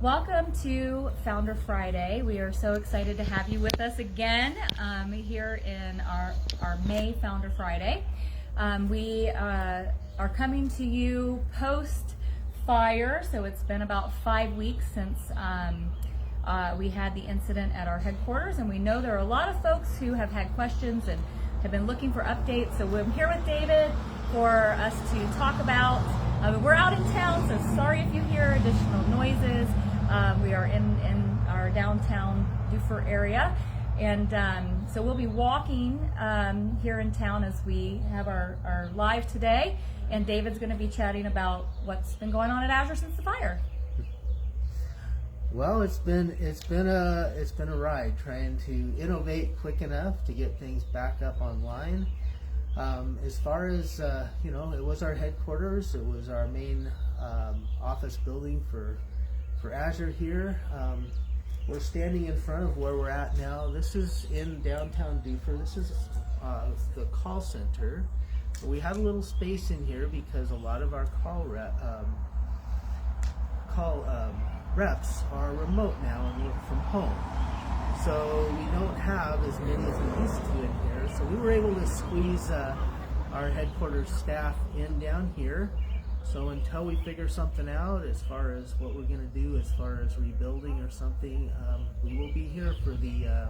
Welcome to Founder Friday. We are so excited to have you with us again here in our May Founder Friday. We are coming to you post-fire, so it's been about 5 weeks since we had the incident at our headquarters, and we know there are a lot of folks who have had questions and have been looking for updates. So we're here with David for us to talk about. We're out in town, so sorry if you hear additional noises. We are in our downtown Dufur area, and so we'll be walking here in town as we have our live today, and David's going to be chatting about what's been going on at Azure since the fire. Well, it's been a ride trying to innovate quick enough to get things back up online. As far as it was our headquarters. It was our main office building for Azure here. We're standing in front of where we're at now. This is in downtown Dufur. This is the call center. We have a little space in here because a lot of our call reps are remote now and work from home. So we don't have as many as we used to in here. So we were able to squeeze our headquarters staff in down here. So until we figure something out as far as what we're going to do as far as rebuilding or something, we will be here for the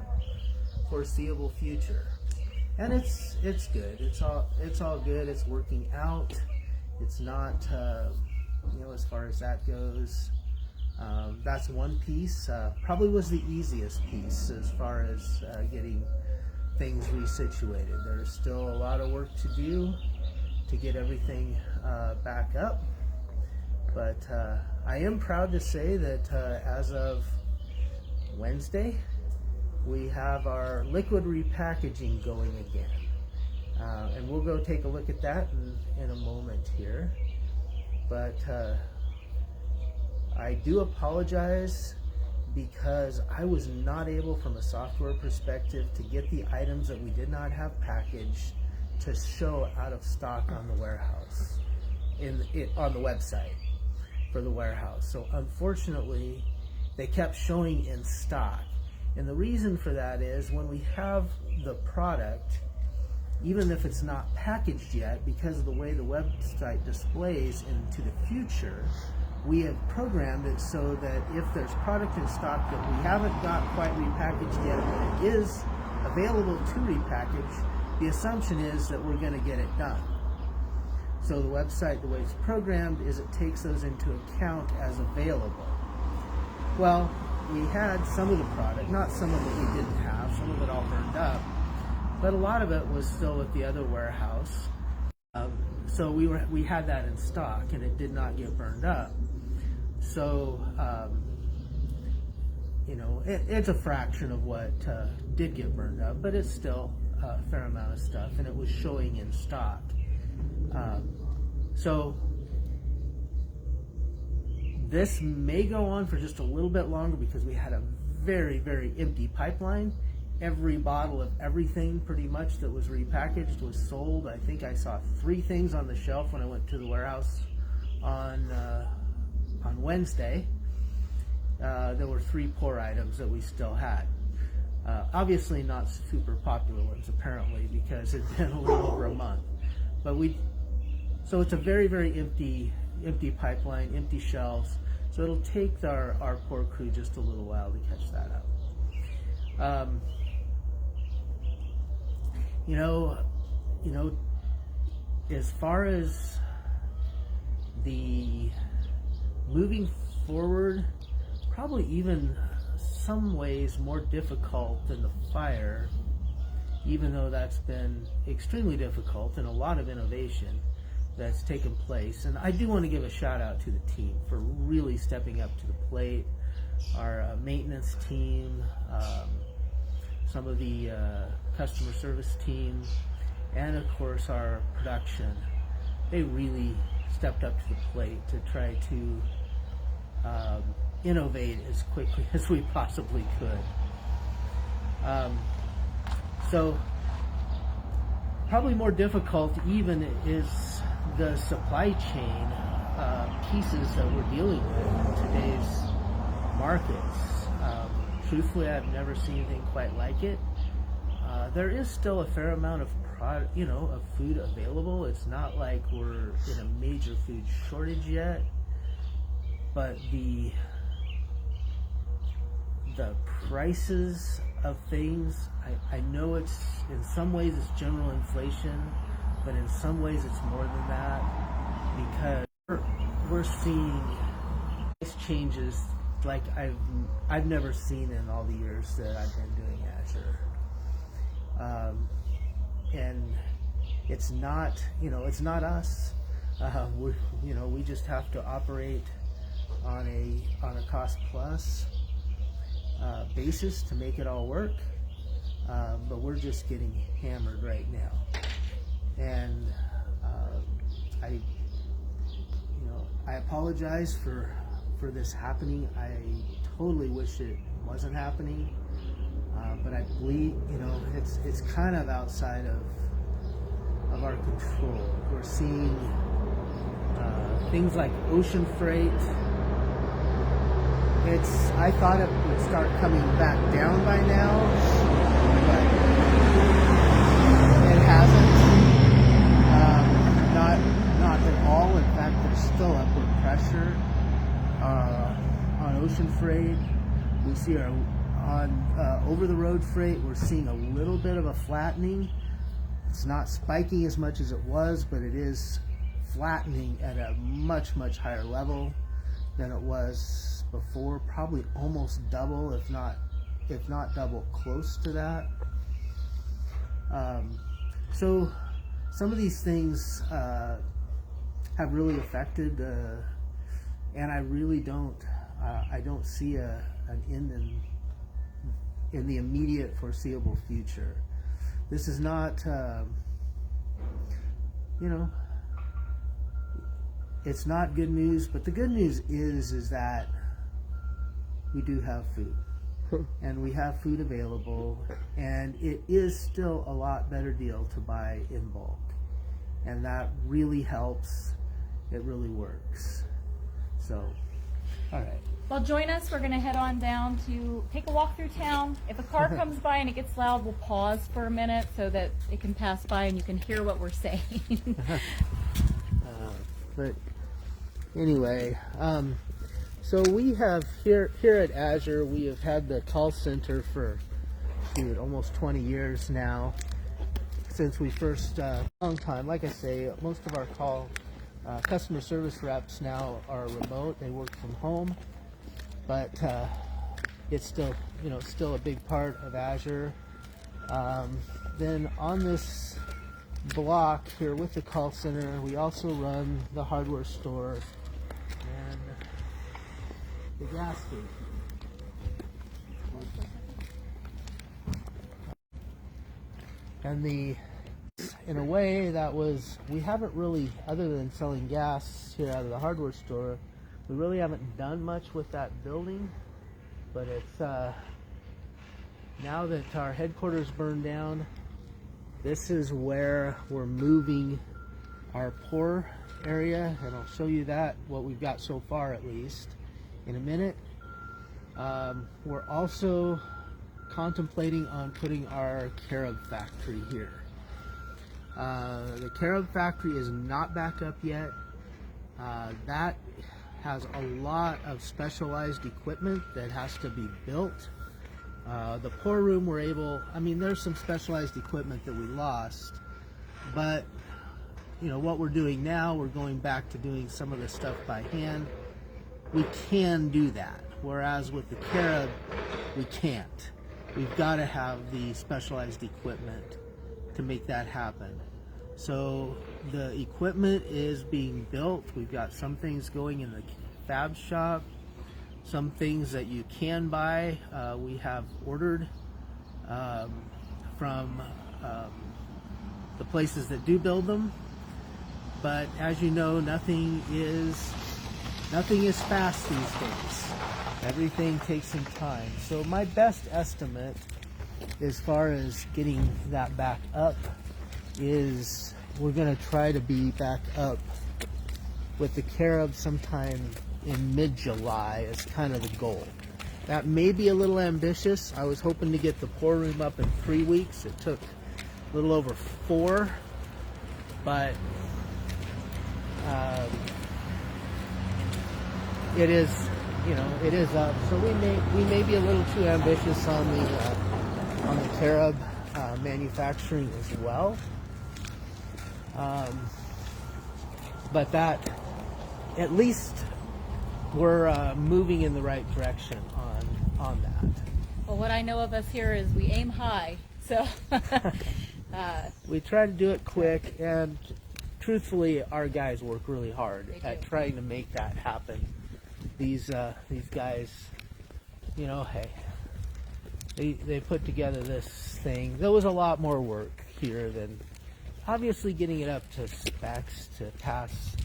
foreseeable future. And it's good. It's all good. It's working out. It's not as far as that goes. That's one piece. Probably was the easiest piece as far as getting things resituated. There's still a lot of work to do to get everything back up, but I am proud to say that as of Wednesday, we have our liquid repackaging going again, and we'll go take a look at that in a moment here. But I do apologize because I was not able, from a software perspective, to get the items that we did not have packaged to show out of stock on the warehouse, on the website for the warehouse. So unfortunately, they kept showing in stock. And the reason for that is when we have the product, even if it's not packaged yet, because of the way the website displays into the future, we have programmed it so that if there's product in stock that we haven't got quite repackaged yet, when it is available to repackage, the assumption is that we're going to get it done. So the website, the way it's programmed, is it takes those into account as available. Well, we had some of the product, not some of it we didn't have, some of it all burned up, but a lot of it was still at the other warehouse. So we had that in stock, and it did not get burned up. So it's a fraction of what did get burned up, but it's still a fair amount of stuff, and it was showing in stock. So this may go on for just a little bit longer because we had a very, very empty pipeline. Every bottle of everything pretty much that was repackaged was sold. I think I saw 3 things on the shelf when I went to the warehouse on Wednesday. There were 3 poor items that we still had. Obviously not super popular ones apparently because it's been a little over a month. But so it's a very, very empty pipeline, empty shelves. So it'll take our poor crew just a little while to catch that up. As far as the moving forward, probably even some ways more difficult than the fire, even though that's been extremely difficult and a lot of innovation that's taken place. And I do want to give a shout out to the team for really stepping up to the plate. Our maintenance team, some of the customer service team, and of course our production. They really stepped up to the plate to try to innovate as quickly as we possibly could. So probably more difficult even is the supply chain pieces that we're dealing with in markets. Truthfully, I've never seen anything quite like it. There is still a fair amount of of food available. It's not like we're in a major food shortage yet, but the prices of things, I know it's in some ways it's general inflation, but in some ways it's more than that, because we're seeing price changes like I've never seen in all the years that I've been doing Azure. And it's not us. We just have to operate on a cost plus basis to make it all work. But we're just getting hammered right now, and I apologize for this happening. I totally wish it wasn't happening. But I believe, it's kind of outside of our control. We're seeing things like ocean freight. I thought it would start coming back down by now, but it hasn't. Not at all. In fact, there's still upward pressure on ocean freight. We see on over-the-road freight, we're seeing a little bit of a flattening. It's not spiking as much as it was, but it is flattening at a much, much higher level than it was before. Probably almost double, if not double, close to that. So some of these things have really affected, and I really don't see an end in the immediate foreseeable future. This is not, it's not good news, but the good news is that we do have food, and we have food available, and it is still a lot better deal to buy in bulk, and that really helps. It really works. So, all right. Well, join us. We're going to head on down to take a walk through town. If a car comes by and it gets loud, we'll pause for a minute so that it can pass by and you can hear what we're saying. But anyway, so we have here at Azure, we have had the call center for almost 20 years now, since we first, long time. Like I say, most of our customer service reps now are remote. They work from home. But it's still, still a big part of Azure. Then on this block here with the call center, we also run the hardware store and the gas station. And in a way, we haven't really, other than selling gas here out of the hardware store, we really haven't done much with that building. But it's now that our headquarters burned down, this is where we're moving our pour area, and I'll show you what we've got so far, at least, in a minute. We're also contemplating on putting our carob factory here. The carob factory is not back up yet. That has a lot of specialized equipment that has to be built. The pour room, there's some specialized equipment that we lost, but what we're doing now, we're going back to doing some of the stuff by hand. We can do that, whereas with the carob, we can't. We've got to have the specialized equipment to make that happen. So the equipment is being built. We've got some things going in the fab shop, some things that you can buy. We have ordered from the places that do build them. But as you know, nothing is fast these days. Everything takes some time. So my best estimate, as far as getting that back up, is we're going to try to be back up with the carob sometime in mid-July is kind of the goal. That may be a little ambitious. I was hoping to get the pour room up in 3 weeks. It took a little over 4, but it is, it is up. So we may be a little too ambitious on the carob manufacturing as well. But that, at least we're moving in the right direction on that. Well, what I know of us here is we aim high, so we try to do it quick, and truthfully, our guys work really hard at trying to make that happen. These guys, hey, they put together this thing. There was a lot more work here than obviously getting it up to specs to pass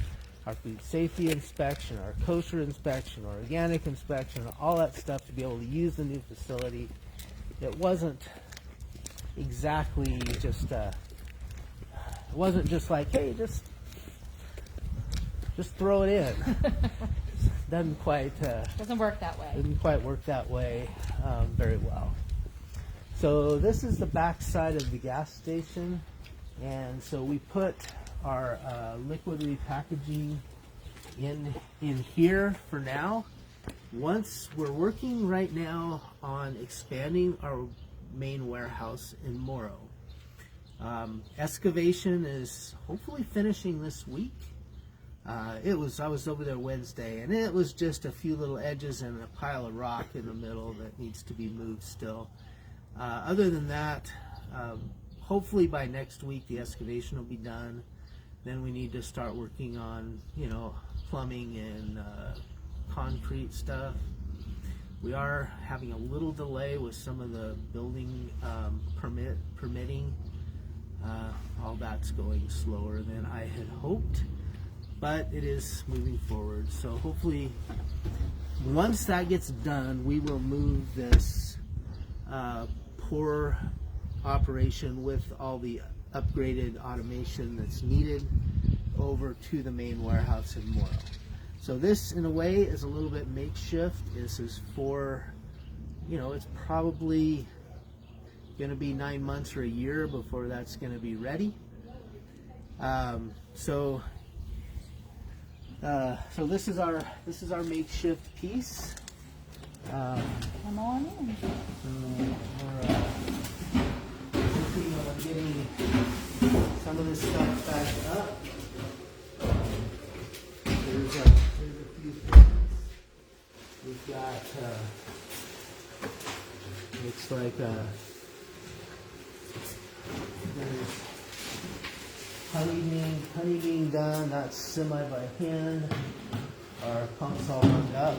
our food safety inspection, our kosher inspection, our organic inspection, all that stuff to be able to use the new facility. It wasn't exactly just it wasn't just like, hey, just throw it in. Doesn't quite doesn't work that way. Didn't quite work that way very well. So this is the back side of the gas station, and so we put our liquid repackaging in here for now. Once we're working right now on expanding our main warehouse in Morrow. Excavation is hopefully finishing this week. I was over there Wednesday, and it was just a few little edges and a pile of rock in the middle that needs to be moved still. Other than that, hopefully by next week the excavation will be done. Then we need to start working on, plumbing and concrete stuff. We are having a little delay with some of the building permitting. All that's going slower than I had hoped, but it is moving forward. So hopefully, once that gets done, we will move this pour operation with all the upgraded automation that's needed over to the main warehouse in Morrow. So this, in a way, is a little bit makeshift. This is for, it's probably going to be 9 months or a year before that's going to be ready. So this is our makeshift piece. Come on in. We're working on getting some of this stuff back up. There's a few things. We've got looks like there's honey being done. That's semi by hand. Our pump's all hooked up.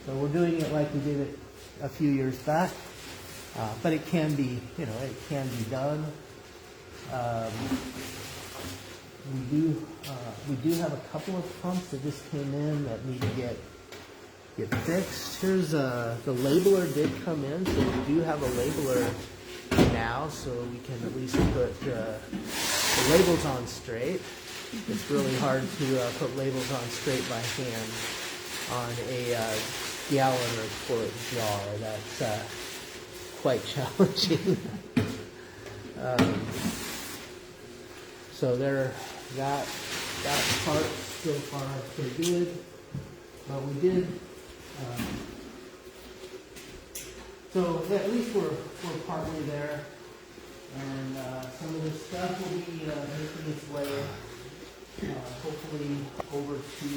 So we're doing it like we did it a few years back, but it can be, it can be done. We do have a couple of pumps that just came in that need to get fixed. Here's the labeler did come in, so we do have a labeler now, so we can at least put the labels on straight. It's really hard to put labels on straight by hand on a gallon or quart jar. That's quite challenging. So that part so far pretty good, but we did. So at least we're partly there, and some of this stuff will be making its way, hopefully over to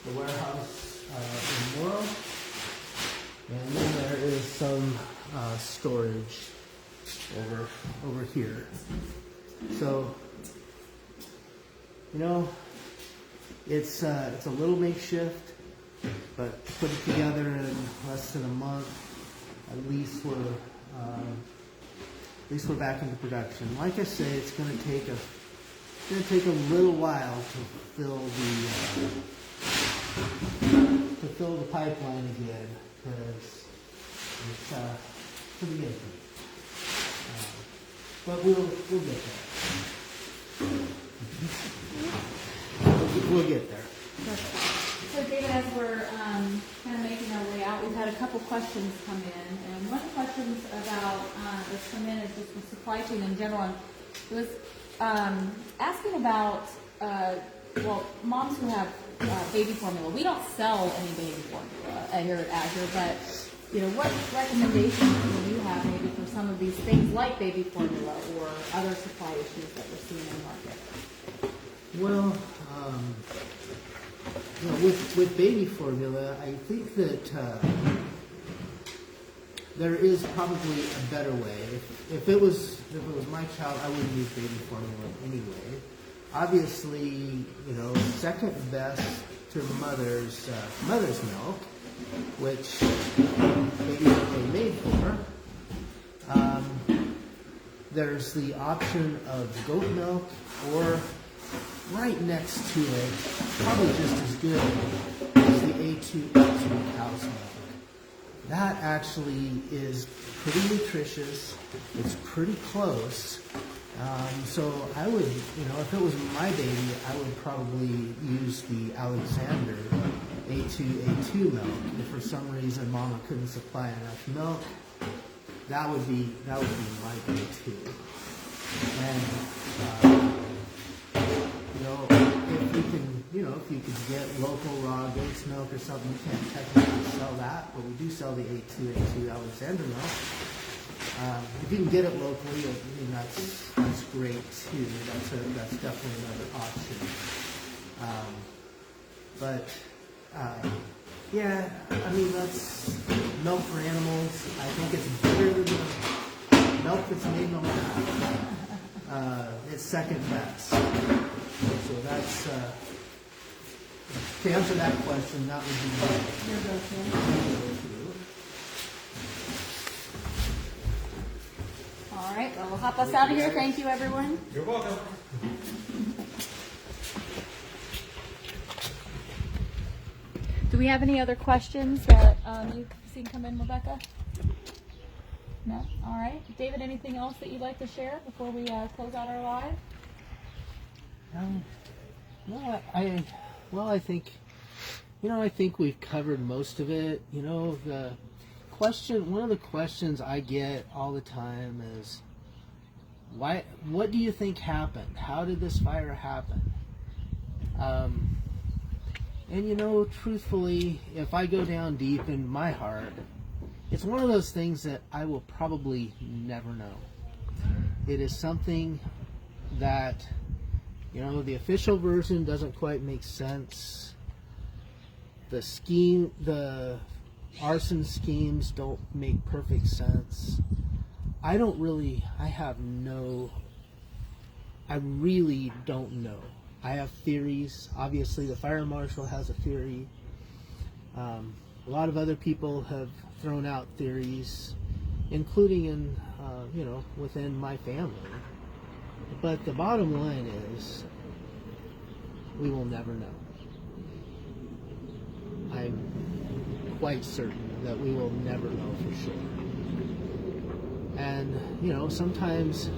the warehouse in Morrow, and then there is some storage over here. So it's a little makeshift, but put it together in less than a month. At least we're back into production. Like I say, it's going to take a little while to fill the pipeline again, because it's pretty good. But we'll get there. We'll get there. Perfect. So David, as we're kind of making our way out, we've had a couple questions come in, and one of the questions about that's come in is just the supply chain in general. And it was asking about moms who have baby formula. We don't sell any baby formula here at Azure, but what recommendations do you have maybe for some of these things like baby formula or other supply issues that we're seeing in the market? Well, with baby formula, I think that there is probably a better way. If it was my child, I wouldn't use baby formula anyway. Obviously, second best to mother's milk, which baby is really made for. There's the option of goat milk, or right next to it, probably just as good, is the A2 cow's milk. That actually is pretty nutritious. It's pretty close. So I would, if it was my baby, I would probably use the Alexander A2 milk. If for some reason Mama couldn't supply enough milk, that would be my go-to. And if you could get local raw goat's milk or something, you can't technically sell that, but we do sell the A2 Alexander milk. If you can get it locally, that's great too. That's definitely another option. That's milk for animals. I think it's better than the milk that's made in the lab. It's second best. So that's to answer that question. That would be Your go-to. All right, well, we'll hop us out of here. Thank you, everyone. You're welcome. Do we have any other questions that you've seen come in, Rebecca? No? All right. David, anything else that you'd like to share before we close out our live? I think we've covered most of it. One of the questions I get all the time is, what do you think happened? How did this fire happen? Truthfully, if I go down deep in my heart, it's one of those things that I will probably never know. It is something that, the official version doesn't quite make sense. The arson schemes don't make perfect sense. I really don't know. I have theories. Obviously, the fire marshal has a theory. A lot of other people have thrown out theories, including within my family. But the bottom line is, we will never know. I'm quite certain that we will never know for sure. And sometimes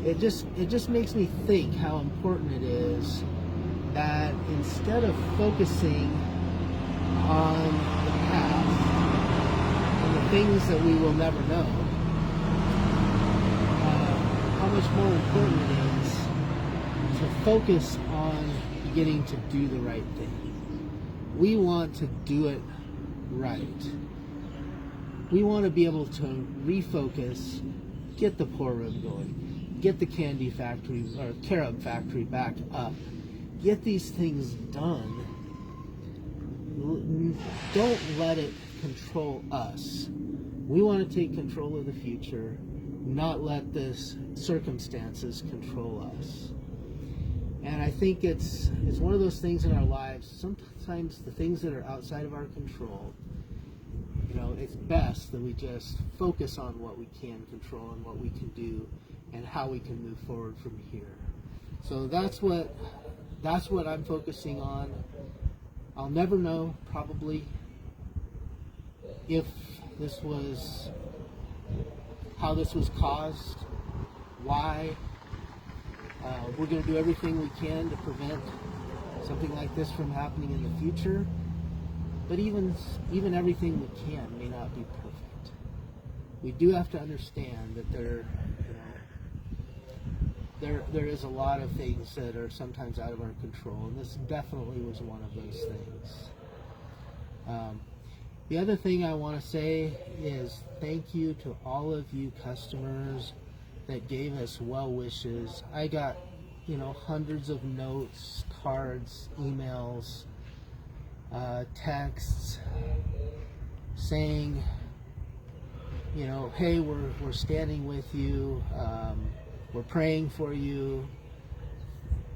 it just makes me think how important it is that instead of focusing on the past and the things that we will never know, how much more important it is to focus on beginning to do the right thing. We want to do it right. We want to be able to refocus, get the pour room going, get the candy factory or carob factory back up, get these things done. Don't let it control us. We want to take control of the future, not let this circumstances control us. And I think it's one of those things in our lives, sometimes the things that are outside of our control, it's best that we just focus on what we can control and what we can do and how we can move forward from here. So that's what I'm focusing on. I'll never know, probably, how this was caused, why. We're going to do everything we can to prevent something like this from happening in the future. But even everything we can may not be perfect. We do have to understand that there is a lot of things that are sometimes out of our control, and this definitely was one of those things. The other thing I want to say is thank you to all of you customers that gave us well wishes. I got, hundreds of notes, cards, emails, texts saying, hey, we're standing with you, we're praying for you.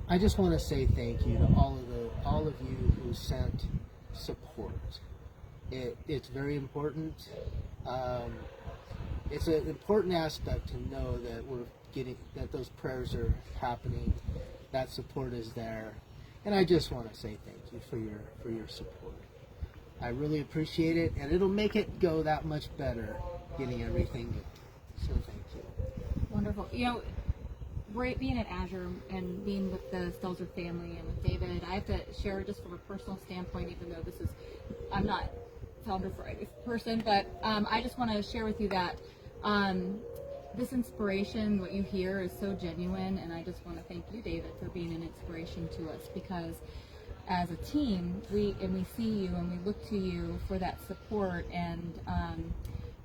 I just want to say thank you to all of you who sent support. It's very important. It's an important aspect to know that those prayers are happening, that support is there, and I just want to say thank you for your support. I really appreciate it, and it'll make it go that much better getting everything good. So thank you. Wonderful. Great being at Azure and being with the Stelzer family and with David. I have to share just from a personal standpoint, even though I'm not Founder Friday person, but I just want to share with you that this inspiration, what you hear, is so genuine, and I just want to thank you, David, for being an inspiration to us, because as a team, we see you and we look to you for that support and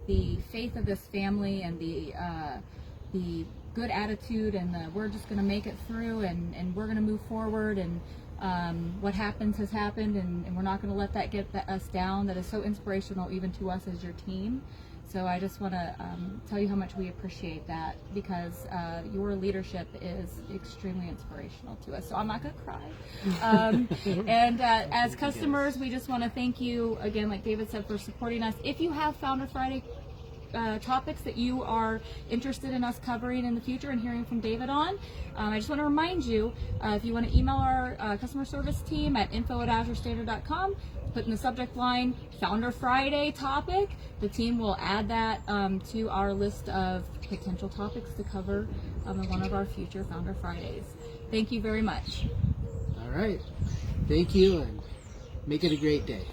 the faith of this family and the good attitude and we're just going to make it through and we're going to move forward, and what happens has happened, and we're not going to let that get us down. That is so inspirational even to us as your team. So I just want to tell you how much we appreciate that, because your leadership is extremely inspirational to us. So I'm not going to cry. And as customers, we just want to thank you again, like David said, for supporting us. If you have Founder Friday topics that you are interested in us covering in the future and hearing from David on, I just want to remind you, if you want to email our customer service team at info@azurestandard.com, put in the subject line Founder Friday topic, the team will add that to our list of potential topics to cover in one of our future Founder Fridays. Thank you very much. All right. Thank you, and make it a great day.